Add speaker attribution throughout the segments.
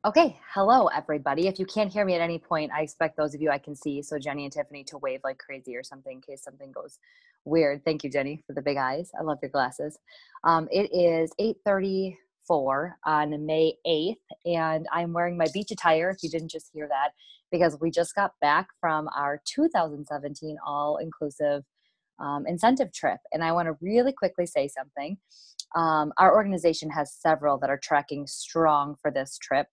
Speaker 1: Okay, hello everybody. If you can't hear me at any point, I expect those of you I can see, so Jenny and Tiffany, to wave like crazy or something in case something goes weird. Thank you, Jenny, for the big eyes. I love your glasses. It is 8:34 on May 8th, and I'm wearing my beach attire, if you didn't just hear that, because we just got back from our 2017 all-inclusive incentive trip. And I want to really quickly say something. Our organization has several that are tracking strong for this trip,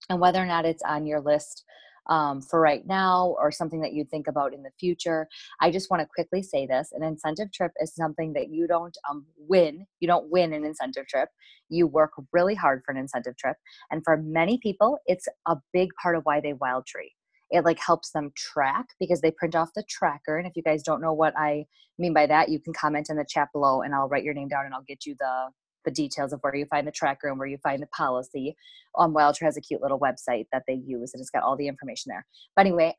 Speaker 1: and whether or not it's on your list for right now or something that you think about in the future, I just want to quickly say this. An incentive trip is something that you don't win. You don't win an incentive trip. You work really hard for an incentive trip. And for many people, it's a big part of why they wild tree. It like helps them track because they print off the tracker. And if you guys don't know what I mean by that, you can comment in the chat below and I'll write your name down and I'll get you the details of where you find the tracker and where you find the policy. Wildtree has a cute little website that they use and it's got all the information there. But anyway,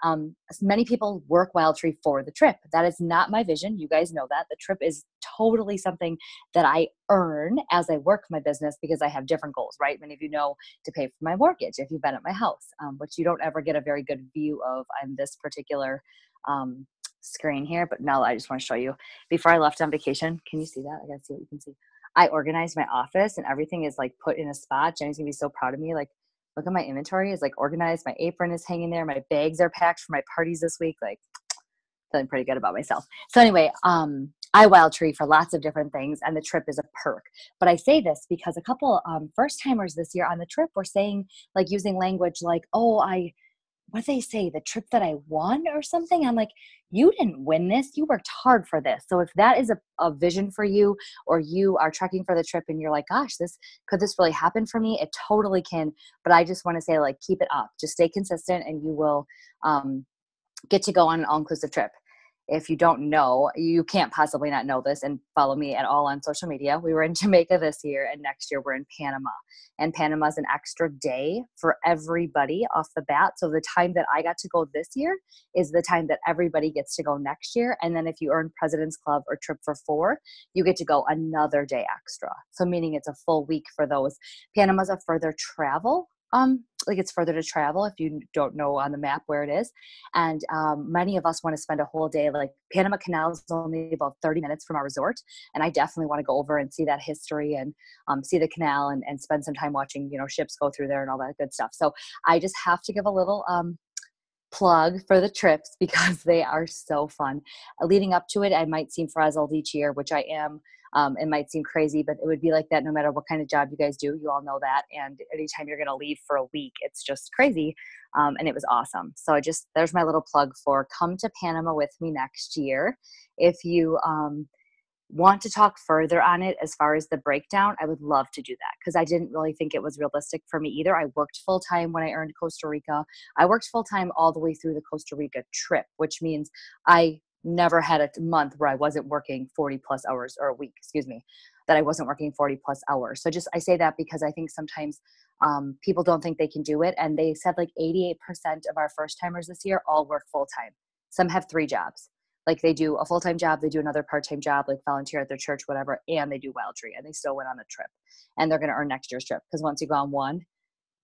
Speaker 1: many people work Wildtree for the trip. That is not my vision. You guys know that. The trip is totally something that I earn as I work my business because I have different goals, right? Many of you know to pay for my mortgage if you've been at my house, which you don't ever get a very good view of on this particular screen here. But now I just want to show you. Before I left on vacation, can you see that? I gotta see what you can see. I organized my office and everything is like put in a spot. Jenny's gonna be so proud of me. Like, look at my inventory is like organized. My apron is hanging there. My bags are packed for my parties this week. Like, feeling pretty good about myself. So anyway, I wild tree for lots of different things, and the trip is a perk. But I say this because a couple first timers this year on the trip were saying, like, using language like, "Oh, what do they say? The trip that I won or something." I'm like, you didn't win this. You worked hard for this. So if that is a vision for you, or you are trekking for the trip and you're like, gosh, could this really happen for me? It totally can. But I just want to say, like, keep it up. Just stay consistent and you will get to go on an all-inclusive trip. If you don't know, you can't possibly not know this and follow me at all on social media. We were in Jamaica this year, and next year we're in Panama. And Panama is an extra day for everybody off the bat. So the time that I got to go this year is the time that everybody gets to go next year. And then if you earn President's Club or Trip for Four, you get to go another day extra. So meaning it's a full week for those. Panama's a further travel. Like, it's further to travel if you don't know on the map where it is. And many of us want to spend a whole day. Like, Panama Canal is only about 30 minutes from our resort. And I definitely want to go over and see that history and see the canal and spend some time watching, ships go through there and all that good stuff. So I just have to give a little plug for the trips because they are so fun. Leading up to it, I might seem frazzled each year, which I am. It might seem crazy, but it would be like that no matter what kind of job you guys do. You all know that. And anytime you're going to leave for a week, it's just crazy. And it was awesome. So there's my little plug for come to Panama with me next year. If you want to talk further on it as far as the breakdown, I would love to do that because I didn't really think it was realistic for me either. I worked full time when I earned Costa Rica. I worked full time all the way through the Costa Rica trip, which means I never had a month where I wasn't working 40 plus hours, or a week, excuse me, that I wasn't working 40 plus hours. So I say that because I think sometimes people don't think they can do it. And they said like 88% of our first timers this year all work full time. Some have 3 jobs. Like, they do a full-time job, they do another part-time job, like volunteer at their church, whatever, and they do Wildtree, and they still went on the trip. And they're going to earn next year's trip because once you go on one,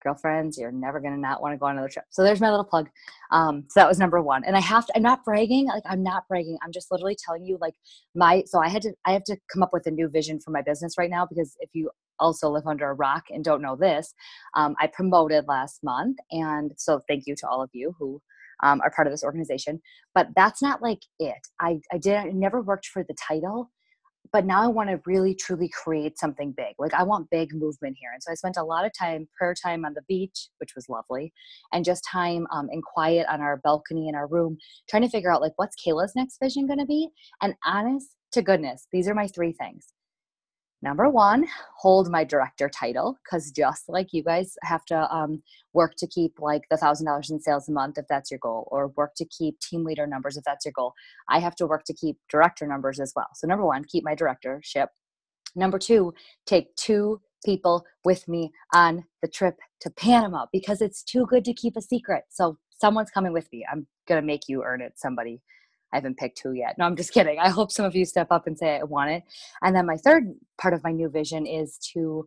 Speaker 1: girlfriends, you're never going to not want to go on another trip. So there's my little plug. So that was number 1. And I'm not bragging. Like, I'm not bragging. I'm just literally telling you, like, so I have to come up with a new vision for my business right now, because if you also live under a rock and don't know this, I promoted last month. And so thank you to all of you who are part of this organization. But that's not like it. I never worked for the title, but now I want to really truly create something big. Like, I want big movement here. And so I spent a lot of prayer time on the beach, which was lovely, and just time in quiet on our balcony in our room, trying to figure out, like, what's Kayla's next vision going to be? And honest to goodness, these are my 3 things. Number 1, hold my director title, because just like you guys have to work to keep like the $1,000 in sales a month if that's your goal, or work to keep team leader numbers if that's your goal. I have to work to keep director numbers as well. So number 1, keep my directorship. Number 2, take 2 people with me on the trip to Panama, because it's too good to keep a secret. So someone's coming with me. I'm going to make you earn it, somebody. I haven't picked who yet. No, I'm just kidding. I hope some of you step up and say I want it. And then my third part of my new vision is to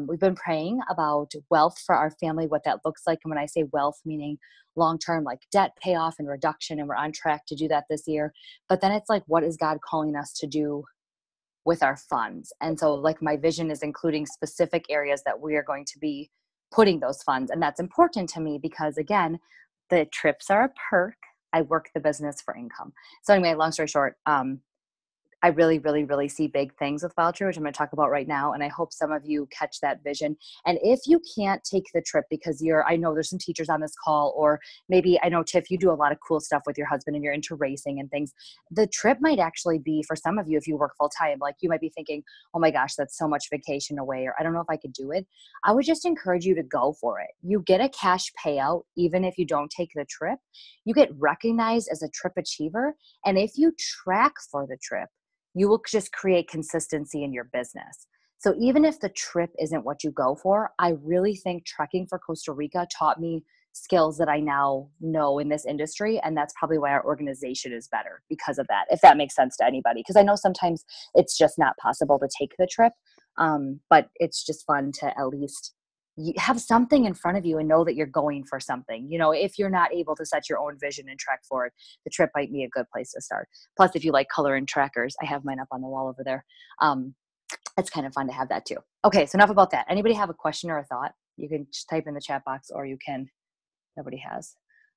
Speaker 1: We've been praying about wealth for our family, what that looks like. And when I say wealth, meaning long-term, like debt payoff and reduction, and we're on track to do that this year. But then it's like, what is God calling us to do with our funds? And so like my vision is including specific areas that we are going to be putting those funds. And that's important to me because again, the trips are a perk. I work the business for income. So anyway, long story short, I really, really, really see big things with Wild Tree, which I'm going to talk about right now. And I hope some of you catch that vision. And if you can't take the trip because I know there's some teachers on this call, or maybe I know, Tiff, you do a lot of cool stuff with your husband and you're into racing and things. The trip might actually be for some of you, if you work full time, like you might be thinking, oh my gosh, that's so much vacation away, or I don't know if I could do it. I would just encourage you to go for it. You get a cash payout, even if you don't take the trip. You get recognized as a trip achiever. And if you track for the trip, you will just create consistency in your business. So even if the trip isn't what you go for, I really think trekking for Costa Rica taught me skills that I now know in this industry. And that's probably why our organization is better because of that, if that makes sense to anybody. Because I know sometimes it's just not possible to take the trip, but it's just fun to at least you have something in front of you and know that you're going for something. You know, if you're not able to set your own vision and track for it, the trip might be a good place to start. Plus, if you like color and trackers, I have mine up on the wall over there. It's kind of fun to have that too. Okay, so enough about that. Anybody have a question or a thought? You can just type in the chat box, or you can, nobody has,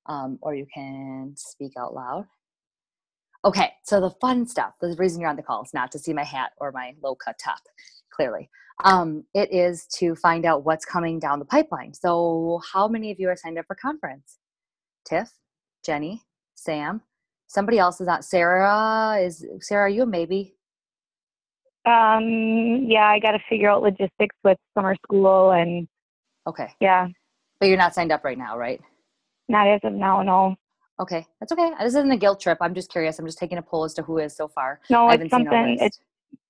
Speaker 1: or you can speak out loud. Okay, so the fun stuff, the reason you're on the call is not to see my hat or my low cut top, clearly. It is to find out what's coming down the pipeline. So how many of you are signed up for conference? Tiff, Jenny, Sam, somebody else is not. Sarah, are you a maybe?
Speaker 2: Yeah, I got to figure out logistics with summer school and.
Speaker 1: Okay.
Speaker 2: Yeah.
Speaker 1: But you're not signed up right now, right?
Speaker 2: Not as of now, no.
Speaker 1: Okay, that's okay. This isn't a guilt trip. I'm just curious. I'm just taking a poll as to who is so far.
Speaker 2: No,
Speaker 1: I
Speaker 2: it's
Speaker 1: haven't seen a
Speaker 2: something.
Speaker 1: list.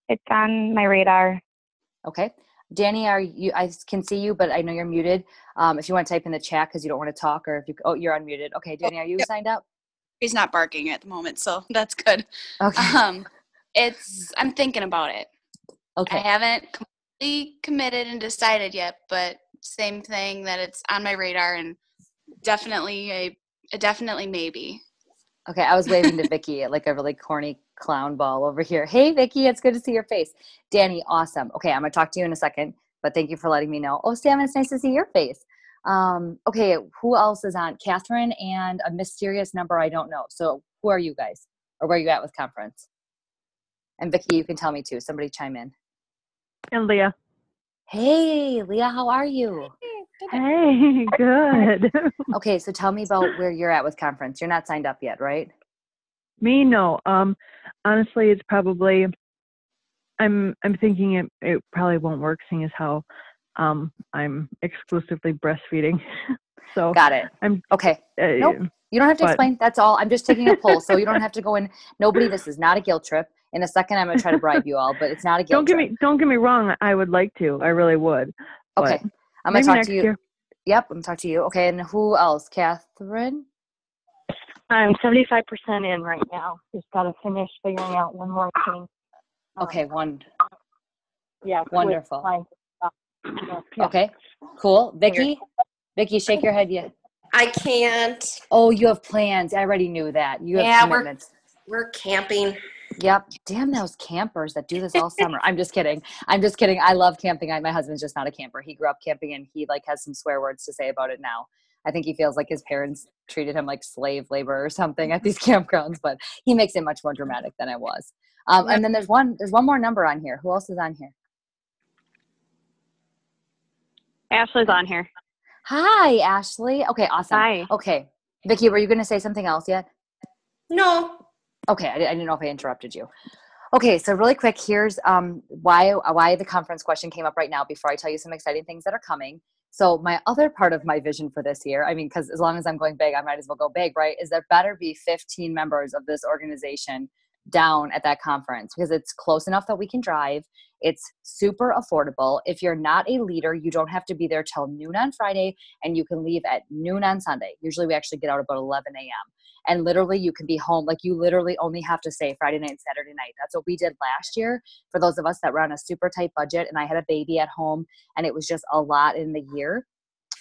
Speaker 2: It's on my radar.
Speaker 1: Okay. Danny, are you? I can see you, but I know you're muted. If you want to type in the chat because you don't want to talk, or if you, you're unmuted. Okay, Danny, are you signed up?
Speaker 3: He's not barking at the moment, so that's good.
Speaker 1: Okay.
Speaker 3: I'm thinking about it.
Speaker 1: Okay.
Speaker 3: I haven't completely committed and decided yet, but same thing that it's on my radar and definitely definitely maybe.
Speaker 1: Okay, I was waving to Vicky like a really corny clown ball over here. Hey, Vicky, it's good to see your face. Danny, awesome. Okay, I'm going to talk to you in a second, but thank you for letting me know. Oh, Sam, it's nice to see your face. Okay, who else is on? Catherine and a mysterious number I don't know. So who are you guys? Or where are you at with conference? And Vicky, you can tell me too. Somebody chime in.
Speaker 4: And Leah.
Speaker 1: Hey, Leah, how are you?
Speaker 4: Hey, good.
Speaker 1: Okay, so tell me about where you're at with conference. You're not signed up yet, right?
Speaker 4: Me, no. Honestly, it's probably. I'm thinking it probably won't work, seeing as how I'm exclusively breastfeeding. So
Speaker 1: got it. I'm okay. Nope. You don't have to explain. That's all. I'm just taking a poll, so you don't have to go in. Nobody. This is not a guilt trip. In a second, I'm going to try to bribe you all, but it's not a guilt trip.
Speaker 4: Don't get me wrong. I would like to. I really would.
Speaker 1: Okay. I'm going to talk to you.
Speaker 4: Year.
Speaker 1: Yep. I'm going to talk to you. Okay. And who else? Catherine?
Speaker 2: I'm 75% in right now. Just got to finish figuring out one more thing.
Speaker 1: Okay.
Speaker 2: Yeah.
Speaker 1: Wonderful.
Speaker 2: Yeah.
Speaker 1: Okay. Cool. Vicky, shake your head. Yeah.
Speaker 5: I can't.
Speaker 1: Oh, you have plans. I already knew that. You have commitments.
Speaker 5: We're camping.
Speaker 1: Yep. Damn those campers that do this all summer. I'm just kidding. I love camping. My husband's just not a camper. He grew up camping and he has some swear words to say about it now. I think he feels like his parents treated him like slave labor or something at these campgrounds, but he makes it much more dramatic than I was. And then there's one more number on here. Who else is on here?
Speaker 6: Ashley's on here.
Speaker 1: Hi, Ashley. Okay, awesome.
Speaker 6: Hi.
Speaker 1: Okay. Vicky, were you going to say something else yet?
Speaker 5: No.
Speaker 1: Okay, I didn't know if I interrupted you. Okay, so really quick, here's why the conference question came up right now before I tell you some exciting things that are coming. So my other part of my vision for this year, I mean, because as long as I'm going big, I might as well go big, right? Is there better be 15 members of this organization down at that conference because it's close enough that we can drive. It's super affordable. If you're not a leader, you don't have to be there till noon on Friday, and you can leave at noon on Sunday. Usually we actually get out about 11 a.m. And literally you can be home. Like you literally only have to stay Friday night and Saturday night. That's what we did last year for those of us that were on a super tight budget, and I had a baby at home and it was just a lot in the year.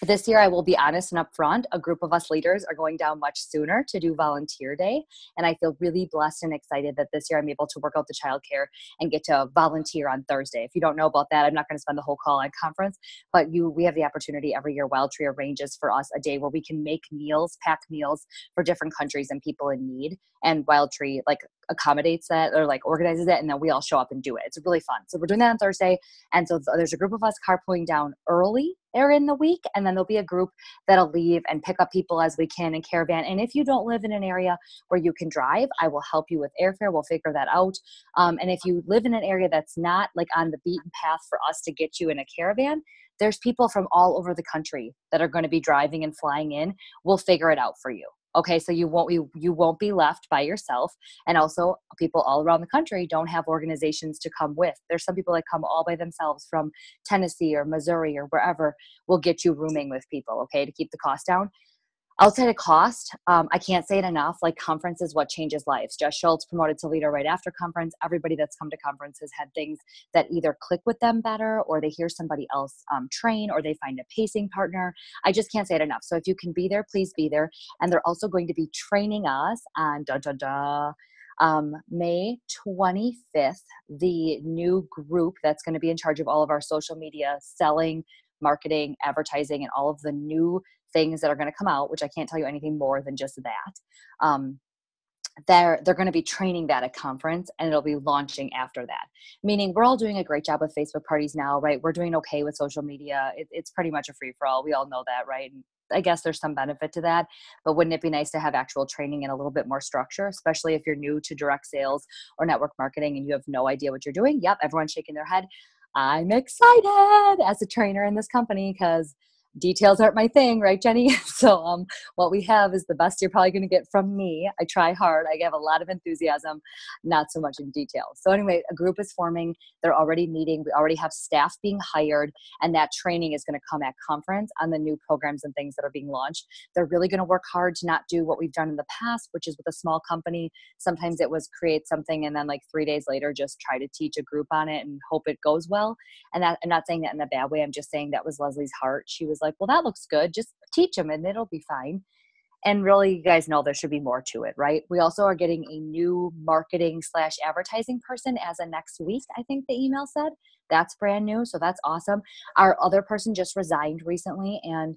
Speaker 1: This year, I will be honest and upfront, a group of us leaders are going down much sooner to do volunteer day. And I feel really blessed and excited that this year I'm able to work out the childcare and get to volunteer on Thursday. If you don't know about that, I'm not going to spend the whole call on conference, but we have the opportunity every year. Wild Tree arranges for us a day where we can make meals, pack meals for different countries and people in need. And Wild Tree like accommodates that or like organizes it. And then we all show up and do it. It's really fun. So we're doing that on Thursday. And so there's a group of us carpooling down early there in the week. And then there'll be a group that'll leave and pick up people as we can in caravan. And if you don't live in an area where you can drive, I will help you with airfare. We'll figure that out. And if you live in an area that's not like on the beaten path for us to get you in a caravan, there's people from all over the country that are going to be driving and flying in. We'll figure it out for you. Okay, so you won't be left by yourself. And also people all around the country don't have organizations to come with. There's some people that come all by themselves from Tennessee or Missouri or wherever. We'll get you rooming with people, okay, to keep the cost down. Outside of cost, I can't say it enough, like conference is what changes lives. Jess Schultz promoted to leader right after conference. Everybody that's come to conference has had things that either click with them better or they hear somebody else train or they find a pacing partner. I just can't say it enough. So if you can be there, please be there. And they're also going to be training us on May 25th, the new group that's going to be in charge of all of our social media, selling, marketing, advertising, and all of the new things that are going to come out, which I can't tell you anything more than just that. They're going to be training that at conference, and it'll be launching after that. Meaning we're all doing a great job with Facebook parties now, right? We're doing okay with social media. It's pretty much a free for all. We all know that, right? And I guess there's some benefit to that, but wouldn't it be nice to have actual training and a little bit more structure, especially if you're new to direct sales or network marketing and you have no idea what you're doing? Yep, everyone's shaking their head. I'm excited as a trainer in this company because details aren't my thing, right, Jenny? So what we have is the best you're probably going to get from me. I try hard. I have a lot of enthusiasm, not so much in detail. So anyway, a group is forming. They're already meeting. We already have staff being hired, and that training is going to come at conference on the new programs and things that are being launched. They're really going to work hard to not do what we've done in the past, which is with a small company. Sometimes it was create something and then like 3 days later, just try to teach a group on it and hope it goes well. And that, I'm not saying that in a bad way. I'm just saying that was Leslie's heart. She was like, well, that looks good. Just teach them and it'll be fine. And really, you guys know there should be more to it, right? We also are getting a new marketing / advertising person as of next week, I think the email said. That's brand new. So that's awesome. Our other person just resigned recently, and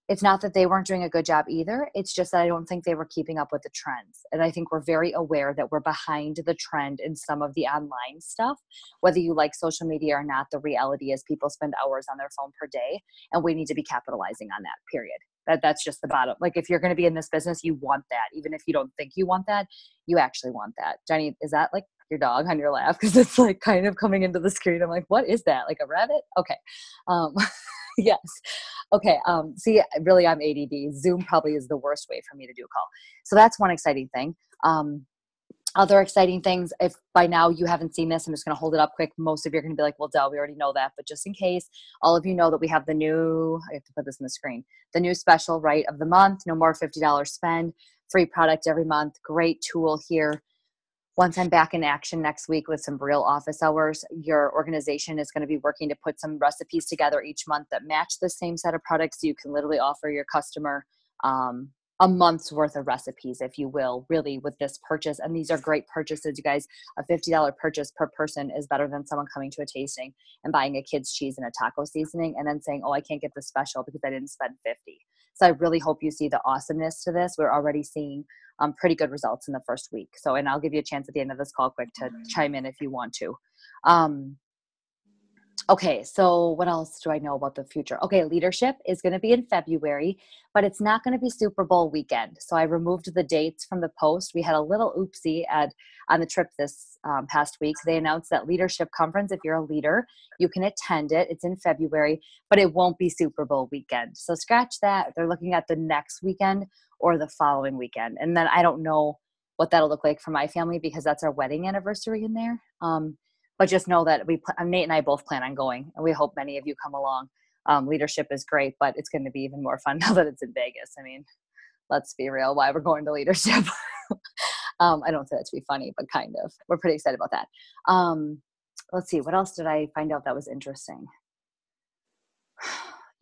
Speaker 1: it's not that they weren't doing a good job either. It's just that I don't think they were keeping up with the trends. And I think we're very aware that we're behind the trend in some of the online stuff. Whether you like social media or not, the reality is people spend hours on their phone per day, and we need to be capitalizing on that, period. That's just the bottom. Like if you're going to be in this business, you want that. Even if you don't think you want that, you actually want that. Jenny, is that like your dog on your lap? Because it's like kind of coming into the screen. I'm like, what is that? Like a rabbit? Okay. Yes. Okay. See, really, I'm ADD. Zoom probably is the worst way for me to do a call. So that's one exciting thing. Other exciting things, if by now you haven't seen this, I'm just going to hold it up quick. Most of you are going to be like, well, duh, we already know that. But just in case, all of you know that we have the new, I have to put this on the screen, the new special, right, of the month, no more $50 spend, free product every month. Great tool here. Once I'm back in action next week with some real office hours, your organization is going to be working to put some recipes together each month that match the same set of products. So you can literally offer your customer a month's worth of recipes, if you will, really with this purchase. And these are great purchases, you guys. A $50 purchase per person is better than someone coming to a tasting and buying a kid's cheese and a taco seasoning and then saying, oh, I can't get the special because I didn't spend $50. So I really hope you see the awesomeness to this. We're already seeing pretty good results in the first week. So, and I'll give you a chance at the end of this call quick to chime in if you want to. Okay, so what else do I know about the future? Okay, leadership is going to be in February, but it's not going to be Super Bowl weekend. So I removed the dates from the post. We had a little oopsie on the trip this past week. They announced that leadership conference, if you're a leader, you can attend it. It's in February, but it won't be Super Bowl weekend. So scratch that. They're looking at the next weekend or the following weekend. And then I don't know what that'll look like for my family because that's our wedding anniversary in there. but just know that Nate and I both plan on going, and we hope many of you come along. Leadership is great, but it's going to be even more fun now that it's in Vegas. I mean, let's be real, why we're going to leadership. I don't say that to be funny, but kind of. We're pretty excited about that. Let's see, what else did I find out that was interesting?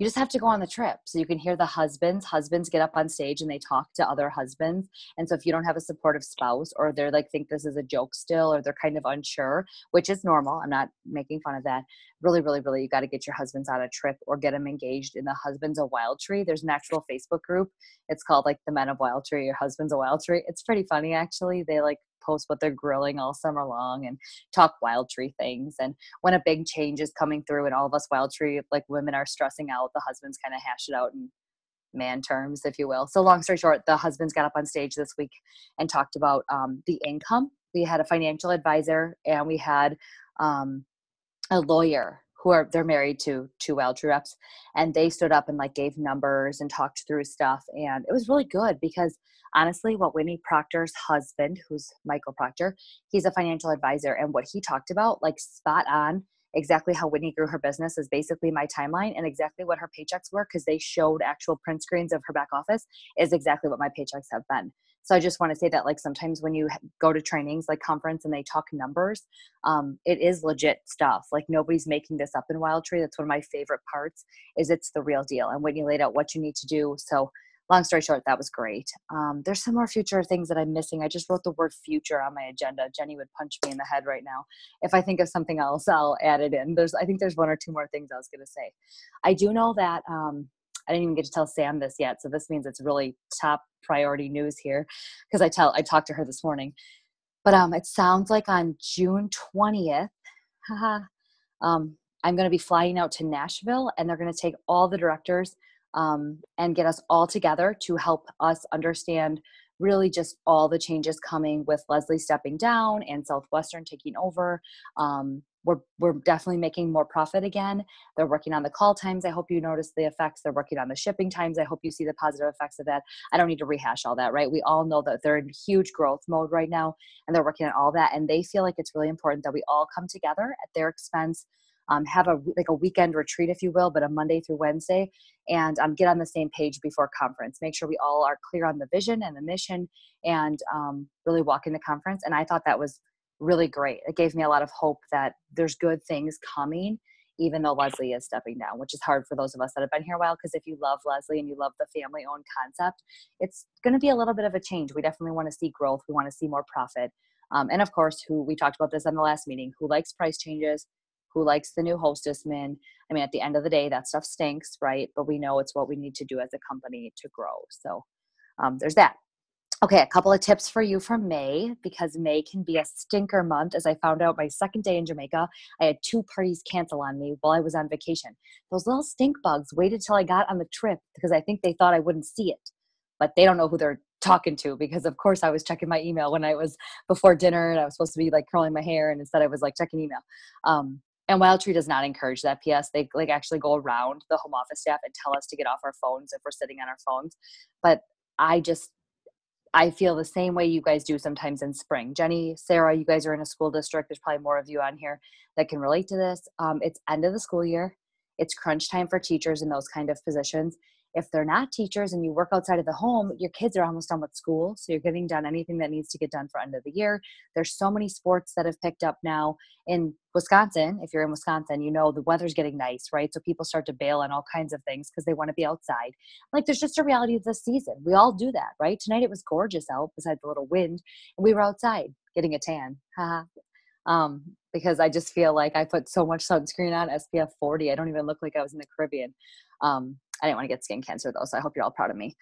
Speaker 1: You just have to go on the trip so you can hear the husbands. Husbands get up on stage and they talk to other husbands. And so if you don't have a supportive spouse, or they're like, think this is a joke still, or they're kind of unsure, which is normal. I'm not making fun of that. Really, really, really, you got to get your husbands on a trip or get them engaged in the Husbands of Wild Tree. There's an actual Facebook group. It's called like the Men of Wild Tree or Husbands of Wild Tree. It's pretty funny, actually. They like post what they're grilling all summer long and talk Wild Tree things. And when a big change is coming through and all of us Wild Tree, like women are stressing out, the husbands kind of hash it out in man terms, if you will. So long story short, the husbands got up on stage this week and talked about the income. We had a financial advisor and we had a lawyer they're married to two Wild Tree reps, and they stood up and like gave numbers and talked through stuff. And it was really good because honestly, what Whitney Proctor's husband, who's Michael Proctor, he's a financial advisor. And what he talked about, like spot on, exactly how Whitney grew her business is basically my timeline, and exactly what her paychecks were, because they showed actual print screens of her back office, is exactly what my paychecks have been. So I just want to say that like sometimes when you go to trainings like conference and they talk numbers, it is legit stuff. Like nobody's making this up in Wild Tree. That's one of my favorite parts, is it's the real deal. And Whitney laid out what you need to do. So long story short, that was great. There's some more future things that I'm missing. I just wrote the word future on my agenda. Jenny would punch me in the head right now. If I think of something else, I'll add it in. I think there's one or two more things I was going to say. I do know that I didn't even get to tell Sam this yet. So this means it's really top priority news here, because I talked to her this morning. But it sounds like on June 20th, I'm going to be flying out to Nashville, and they're going to take all the directors and get us all together to help us understand really just all the changes coming with Leslie stepping down and Southwestern taking over. We're definitely making more profit again. They're working on the call times. I hope you notice the effects. They're working on the shipping times. I hope you see the positive effects of that. I don't need to rehash all that, right? We all know that they're in huge growth mode right now, and they're working on all that. And they feel like it's really important that we all come together at their expense, have a weekend retreat, if you will, but a Monday through Wednesday, and get on the same page before conference. Make sure we all are clear on the vision and the mission, and really walk into conference. And I thought that was really great. It gave me a lot of hope that there's good things coming, even though Leslie is stepping down, which is hard for those of us that have been here a while, because if you love Leslie and you love the family-owned concept, it's going to be a little bit of a change. We definitely want to see growth. We want to see more profit. And of course, we talked about this on the last meeting, who likes price changes, who likes the new hostess min. I mean, at the end of the day, that stuff stinks, right? But we know it's what we need to do as a company to grow. So there's that. Okay, a couple of tips for you for May, because May can be a stinker month. As I found out my second day in Jamaica, I had 2 parties cancel on me while I was on vacation. Those little stink bugs waited till I got on the trip, because I think they thought I wouldn't see it. But they don't know who they're talking to, because of course I was checking my email when I was before dinner, and I was supposed to be like curling my hair, and instead I was like checking email. And Wild Tree does not encourage that. PS, they like actually go around the home office staff and tell us to get off our phones if we're sitting on our phones. But I feel the same way you guys do sometimes in spring. Jenny, Sarah, you guys are in a school district. There's probably more of you on here that can relate to this. It's end of the school year. It's crunch time for teachers in those kind of positions. If they're not teachers and you work outside of the home, your kids are almost done with school. So you're getting done anything that needs to get done for end of the year. There's so many sports that have picked up now in Wisconsin. If you're in Wisconsin, you know the weather's getting nice, right? So people start to bail on all kinds of things because they want to be outside. Like there's just a reality of this season. We all do that, right? Tonight it was gorgeous out besides the little wind, and we were outside getting a tan. Because I just feel like I put so much sunscreen on, SPF 40. I don't even look like I was in the Caribbean. I didn't want to get skin cancer though, so I hope you're all proud of me.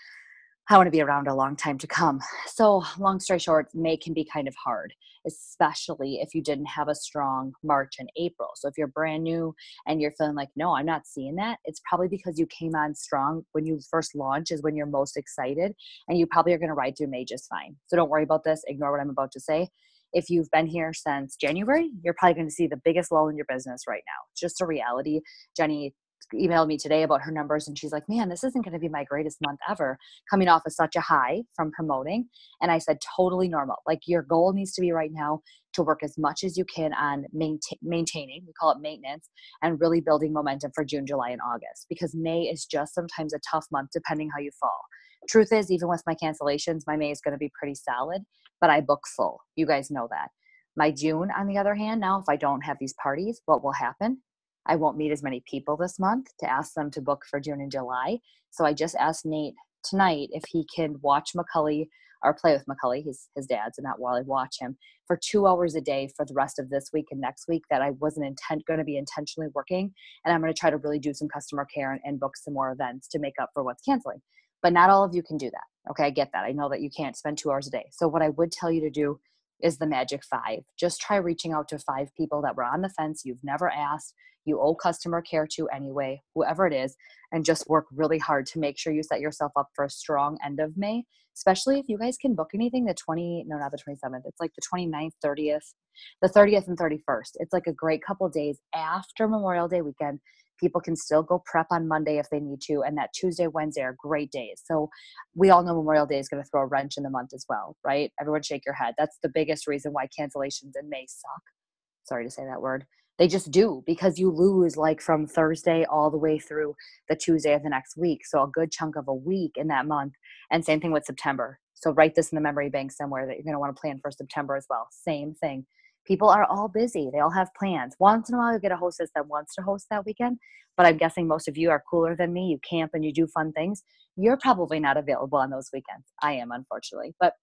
Speaker 1: I want to be around a long time to come. So long story short, May can be kind of hard, especially if you didn't have a strong March and April. So if you're brand new and you're feeling like, no, I'm not seeing that, it's probably because you came on strong when you first launch is when you're most excited, and you probably are going to ride through May just fine. So don't worry about this. Ignore what I'm about to say. If you've been here since January, you're probably going to see the biggest lull in your business right now. It's just a reality. Jenny emailed me today about her numbers, and she's like, man, this isn't going to be my greatest month ever, coming off of such a high from promoting. And I said, totally normal. Like, your goal needs to be right now to work as much as you can on maintaining, we call it maintenance, and really building momentum for June, July, and August, because May is just sometimes a tough month depending how you fall. Truth is, even with my cancellations, my May is going to be pretty solid, but I book full. You guys know that. My June, on the other hand, now if I don't have these parties, what will happen? I won't meet as many people this month to ask them to book for June and July. So I just asked Nate tonight if he can watch McCully or play with McCully, his dad, so not while I watch him, for 2 hours a day for the rest of this week and next week, that I wasn't going to be intentionally working. And I'm going to try to really do some customer care and book some more events to make up for what's canceling. But not all of you can do that. Okay, I get that. I know that you can't spend 2 hours a day. So what I would tell you to do is the magic 5. Just try reaching out to 5 people that were on the fence, you've never asked, you owe customer care to anyway, whoever it is, and just work really hard to make sure you set yourself up for a strong end of May, especially if you guys can book anything not the 27th. It's like the 29th, 30th, the 30th and 31st. It's like a great couple of days after Memorial Day weekend. People can still go prep on Monday if they need to, and that Tuesday, Wednesday are great days. So we all know Memorial Day is going to throw a wrench in the month as well, right? Everyone shake your head. That's the biggest reason why cancellations in May suck. Sorry to say that word. They just do, because you lose like from Thursday all the way through the Tuesday of the next week. So a good chunk of a week in that month. And same thing with September. So write this in the memory bank somewhere that you're going to want to plan for September as well. Same thing. People are all busy. They all have plans. Once in a while, you get a hostess that wants to host that weekend, but I'm guessing most of you are cooler than me. You camp and you do fun things. You're probably not available on those weekends. I am, unfortunately. But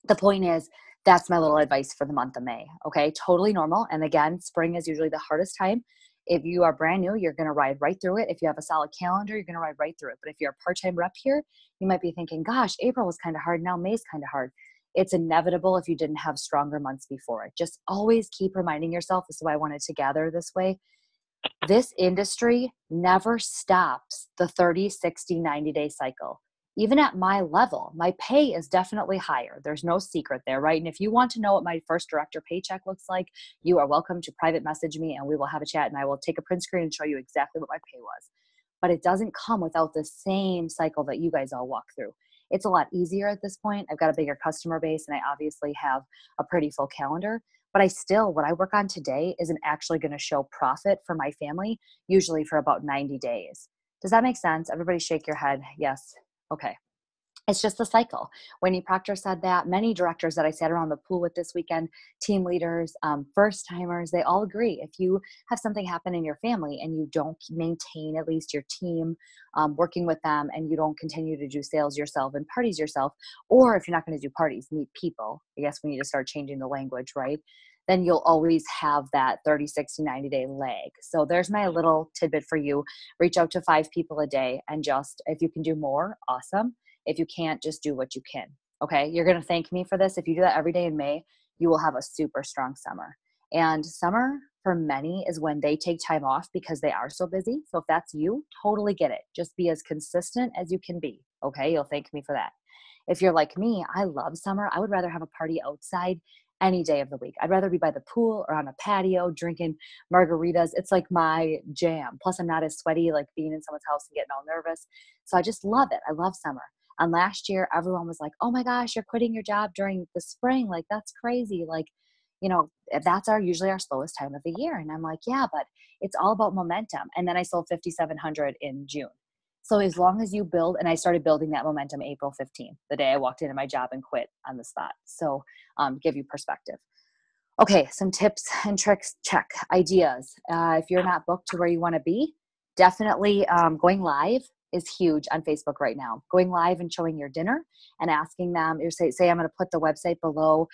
Speaker 1: the point is, that's my little advice for the month of May. Okay, totally normal. And again, spring is usually the hardest time. If you are brand new, you're going to ride right through it. If you have a solid calendar, you're going to ride right through it. But if you're a part-time rep here, you might be thinking, gosh, April was kind of hard. Now May's kind of hard. It's inevitable if you didn't have stronger months before it. Just always keep reminding yourself. This is why I wanted to gather this way. This industry never stops the 30, 60, 90-day cycle. Even at my level, my pay is definitely higher. There's no secret there, right? And if you want to know what my first director paycheck looks like, you are welcome to private message me and we will have a chat, and I will take a print screen and show you exactly what my pay was. But it doesn't come without the same cycle that you guys all walk through. It's a lot easier at this point. I've got a bigger customer base and I obviously have a pretty full calendar, but what I work on today isn't actually going to show profit for my family, usually for about 90 days. Does that make sense? Everybody shake your head. Yes. Okay. It's just the cycle. Wendy Proctor said that. Many directors that I sat around the pool with this weekend, team leaders, first timers, they all agree. If you have something happen in your family and you don't maintain at least your team, working with them, and you don't continue to do sales yourself and parties yourself, or if you're not going to do parties, meet people, I guess we need to start changing the language, right? Then you'll always have that 30, 60, 90-day lag. So there's my little tidbit for you. Reach out to 5 people a day, and just, if you can do more, awesome. If you can't, just do what you can. Okay. You're going to thank me for this. If you do that every day in May, you will have a super strong summer. And summer for many is when they take time off because they are so busy. So if that's you, totally get it. Just be as consistent as you can be. Okay. You'll thank me for that. If you're like me, I love summer. I would rather have a party outside any day of the week. I'd rather be by the pool or on a patio drinking margaritas. It's like my jam. Plus I'm not as sweaty, like being in someone's house and getting all nervous. So I just love it. I love summer. And last year, everyone was like, oh my gosh, you're quitting your job during the spring. Like, that's crazy. Like, that's usually our slowest time of the year. And I'm like, yeah, but it's all about momentum. And then I sold 5,700 in June. So as long as you build, and I started building that momentum April 15th, the day I walked into my job and quit on the spot. So give you perspective. Okay, some tips and tricks, check. Ideas. If you're not booked to where you want to be, definitely going live is huge on Facebook right now. Going live and showing your dinner and asking them, say I'm going to put the website below,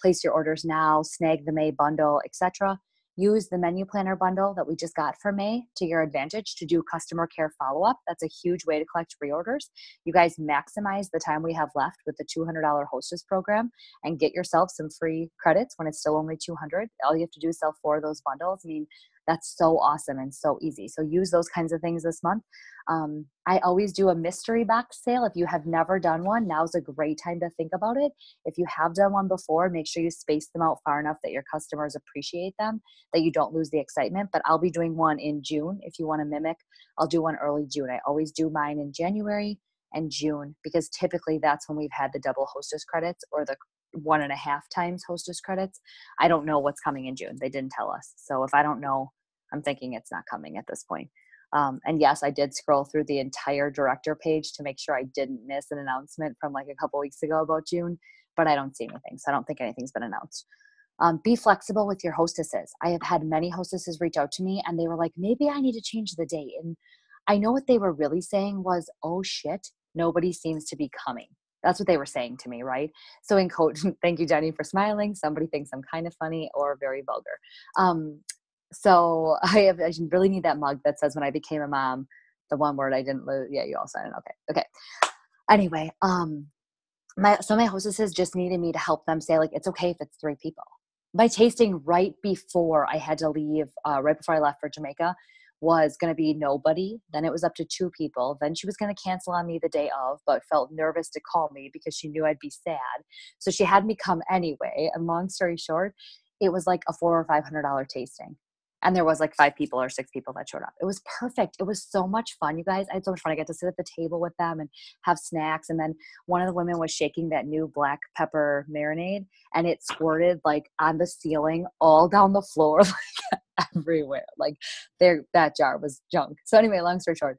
Speaker 1: place your orders now, snag the May bundle, etc. Use the menu planner bundle that we just got for May to your advantage to do customer care follow-up. That's a huge way to collect reorders. You guys maximize the time we have left with the $200 hostess program and get yourself some free credits when it's still only $200. All you have to do is sell 4 of those bundles. I mean, That's so awesome and so easy. So use those kinds of things this month. I always do a mystery box sale. If you have never done one, now's a great time to think about it. If you have done one before, make sure you space them out far enough that your customers appreciate them, that you don't lose the excitement. But I'll be doing one in June. If you want to mimic, I'll do one early June. I always do mine in January and June, because typically that's when we've had the double hostess credits or the 1.5 times hostess credits. I don't know what's coming in June. They didn't tell us. So if I don't know, I'm thinking it's not coming at this point. And yes, I did scroll through the entire director page to make sure I didn't miss an announcement from like a couple weeks ago about June, but I don't see anything. So I don't think anything's been announced. Be flexible with your hostesses. I have had many hostesses reach out to me and they were like, maybe I need to change the date. And I know what they were really saying was, oh shit, nobody seems to be coming. That's what they were saying to me, right? So in coach, thank you, Jenny, for smiling. Somebody thinks I'm kind of funny or very vulgar. So I really need that mug that says, when I became a mom, the one word I didn't lose. Yeah, you all signed it. Okay. Anyway, my hostesses just needed me to help them say, like, it's okay if it's 3 people. My tasting right before I had to leave, right before I left for Jamaica, was going to be nobody. Then it was up to 2 people. Then she was going to cancel on me the day of, but felt nervous to call me because she knew I'd be sad. So she had me come anyway. And long story short, it was like a $400 or $500 tasting. And there was like 5 people or 6 people that showed up. It was perfect. It was so much fun, you guys. I had so much fun. I got to sit at the table with them and have snacks. And then one of the women was shaking that new black pepper marinade, and it squirted like on the ceiling, all down the floor, like everywhere. Like that jar was junk. So anyway, long story short,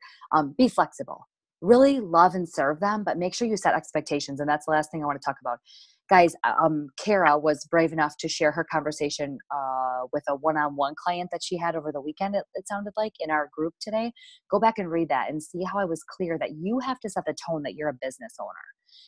Speaker 1: be flexible. Really love and serve them, but make sure you set expectations. And that's the last thing I want to talk about. Guys, Kara was brave enough to share her conversation with a one-on-one client that she had over the weekend, it sounded like, in our group today. Go back and read that and see how I was clear that you have to set the tone that you're a business owner.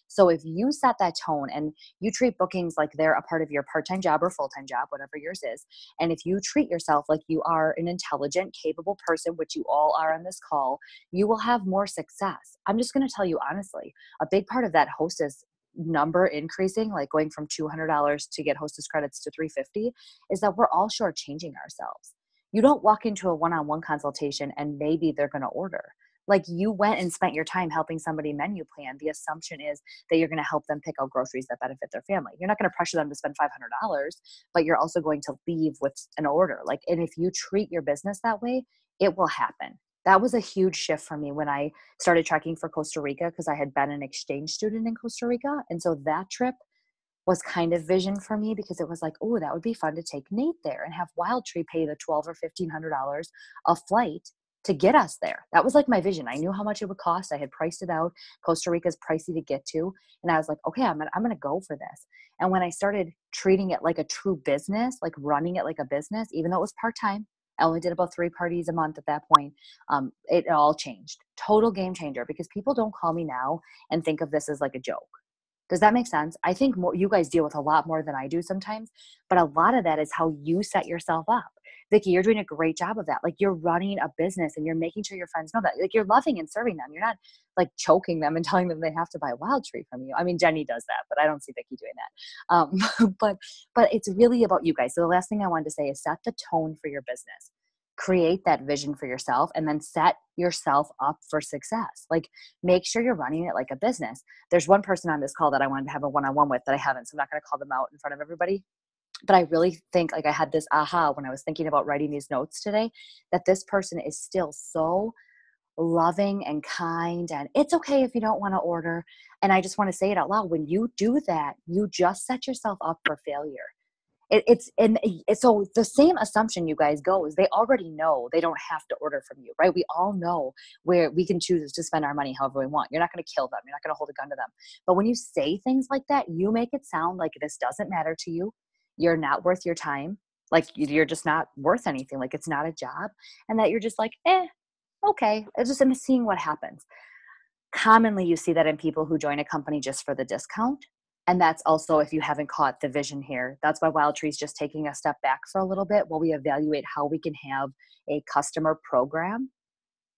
Speaker 1: So if you set that tone and you treat bookings like they're a part of your part-time job or full-time job, whatever yours is, and if you treat yourself like you are an intelligent, capable person, which you all are on this call, you will have more success. I'm just going to tell you honestly, a big part of that hostess number increasing, like going from $200 to get hostess credits to $350, is that we're all shortchanging ourselves. You don't walk into a one-on-one consultation and maybe they're going to order. Like, you went and spent your time helping somebody menu plan. The assumption is that you're going to help them pick out groceries that benefit their family. You're not going to pressure them to spend $500, but you're also going to leave with an order. Like, and if you treat your business that way, it will happen. That was a huge shift for me when I started tracking for Costa Rica, because I had been an exchange student in Costa Rica. And so that trip was kind of vision for me, because it was like, oh, that would be fun to take Nate there and have Wild Tree pay the $1,200 or $1,500 a flight to get us there. That was like my vision. I knew how much it would cost. I had priced it out. Costa Rica is pricey to get to. And I was like, okay, I'm gonna go for this. And when I started treating it like a true business, like running it like a business, even though it was part-time, I only did about 3 parties a month at that point. It all changed. Total game changer, because people don't call me now and think of this as like a joke. Does that make sense? I think you guys deal with a lot more than I do sometimes, but a lot of that is how you set yourself up. Vicki, you're doing a great job of that. Like, you're running a business and you're making sure your friends know that. Like, you're loving and serving them. You're not like choking them and telling them they have to buy Wild Tree from you. I mean, Jenny does that, but I don't see Vicki doing that. But it's really about you guys. So the last thing I wanted to say is set the tone for your business. Create that vision for yourself, and then set yourself up for success. Like, make sure you're running it like a business. There's one person on this call that I wanted to have a one-on-one with that I haven't, so I'm not going to call them out in front of everybody. But I really think, like, I had this aha when I was thinking about writing these notes today, that this person is still so loving and kind, and it's okay if you don't want to order. And I just want to say it out loud. When you do that, you just set yourself up for failure. So the same assumption, you guys, goes, they already know they don't have to order from you, right? We all know where we can choose to spend our money however we want. You're not going to kill them. You're not going to hold a gun to them. But when you say things like that, you make it sound like this doesn't matter to you. You're not worth your time. Like, you're just not worth anything. Like, it's not a job. And that you're just like, okay. I'm seeing what happens. Commonly, you see that in people who join a company just for the discount. And that's also, if you haven't caught the vision here, that's why Wild Tree's just taking a step back for a little bit while we evaluate how we can have a customer program,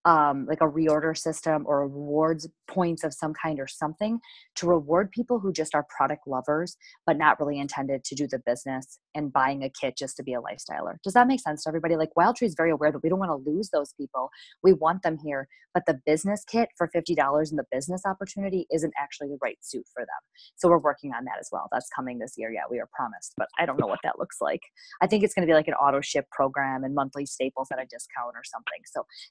Speaker 1: like a reorder system or rewards points of some kind or something, to reward people who just are product lovers, but not really intended to do the business and buying a kit just to be a lifestyler. Does that make sense to everybody? Like Wild Tree is very aware that we don't want to lose those people. We want them here, but the business kit for $50 and the business opportunity isn't actually the right suit for them. So we're working on that as well. That's coming this year. Yeah, we are promised, but I don't know what that looks like. I think it's going to be like an auto ship program and monthly staples at a discount or something.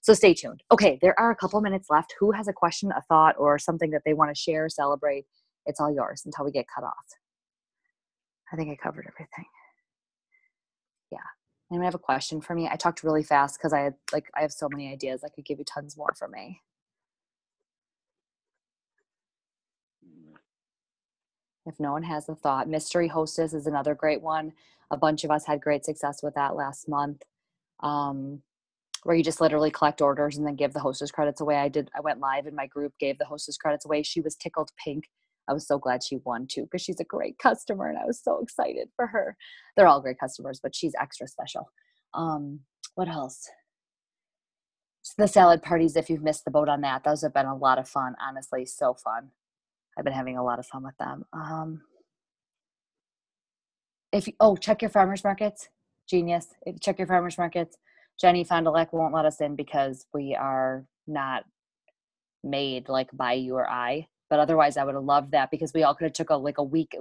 Speaker 1: So stay tuned. Okay, there are a couple minutes left. Who has a question, a thought, or something that they want to share, celebrate? It's all yours until we get cut off. I think I covered everything. Yeah. Anyone have a question for me? I talked really fast because I have so many ideas. I could give you tons more for me. If no one has a thought, Mystery Hostess is another great one. A bunch of us had great success with that last month, where you just literally collect orders and then give the hostess credits away. I went live in my group, gave the hostess credits away. She was tickled pink. I was so glad she won too, because she's a great customer and I was so excited for her. They're all great customers, but she's extra special. What else? The salad parties, if you've missed the boat on that, those have been a lot of fun. Honestly, so fun. I've been having a lot of fun with them. Check your farmers markets. Genius. Check your farmers markets. Jenny Fond du Lac won't let us in because we are not made like by you or I. But otherwise, I would have loved that, because we all could have took a week.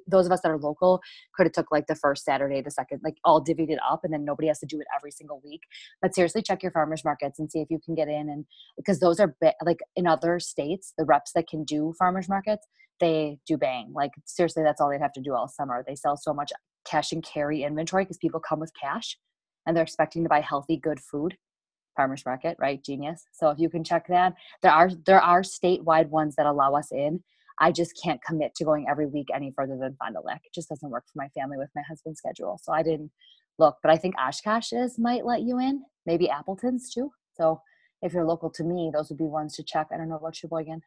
Speaker 1: Those of us that are local could have took like the first Saturday, the second, like all divvied it up, and then nobody has to do it every single week. But seriously, check your farmers markets and see if you can get in. And because those are like in other states, the reps that can do farmers markets, they do bang. Like seriously, that's all they'd have to do all summer. They sell so much cash and carry inventory because people come with cash and they're expecting to buy healthy, good food. Farmers market, right? Genius. So if you can check that, there are statewide ones that allow us in. I just can't commit to going every week any further than Fond du Lac. It just doesn't work for my family with my husband's schedule. So I didn't look, but I think Oshkosh's might let you in, maybe Appleton's too. So if you're local to me, those would be ones to check. I don't know about Sheboygan.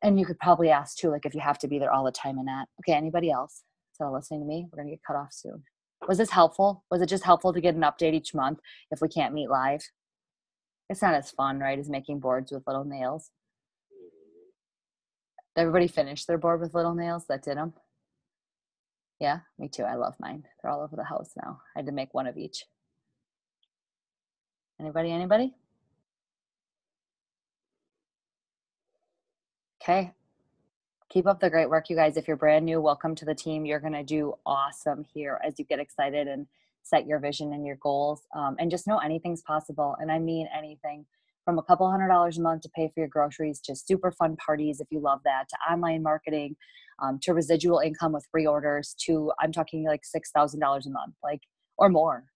Speaker 1: And you could probably ask too, like if you have to be there all the time and that. Okay, anybody else? So listening to me, we're gonna get cut off soon. Was this helpful? Was it just helpful to get an update each month if we can't meet live? It's not as fun, right, as making boards with little nails. Everybody finished their board with little nails that did them? Yeah, me too. I love mine. They're all over the house now. I had to make one of each. Anybody? Okay. Keep up the great work, you guys. If you're brand new, welcome to the team. You're going to do awesome here as you get excited and set your vision and your goals. And just know anything's possible. And I mean anything, from a couple $100 a month to pay for your groceries, to super fun parties if you love that, to online marketing, to residual income with reorders, to I'm talking like $6,000 a month, like, or more.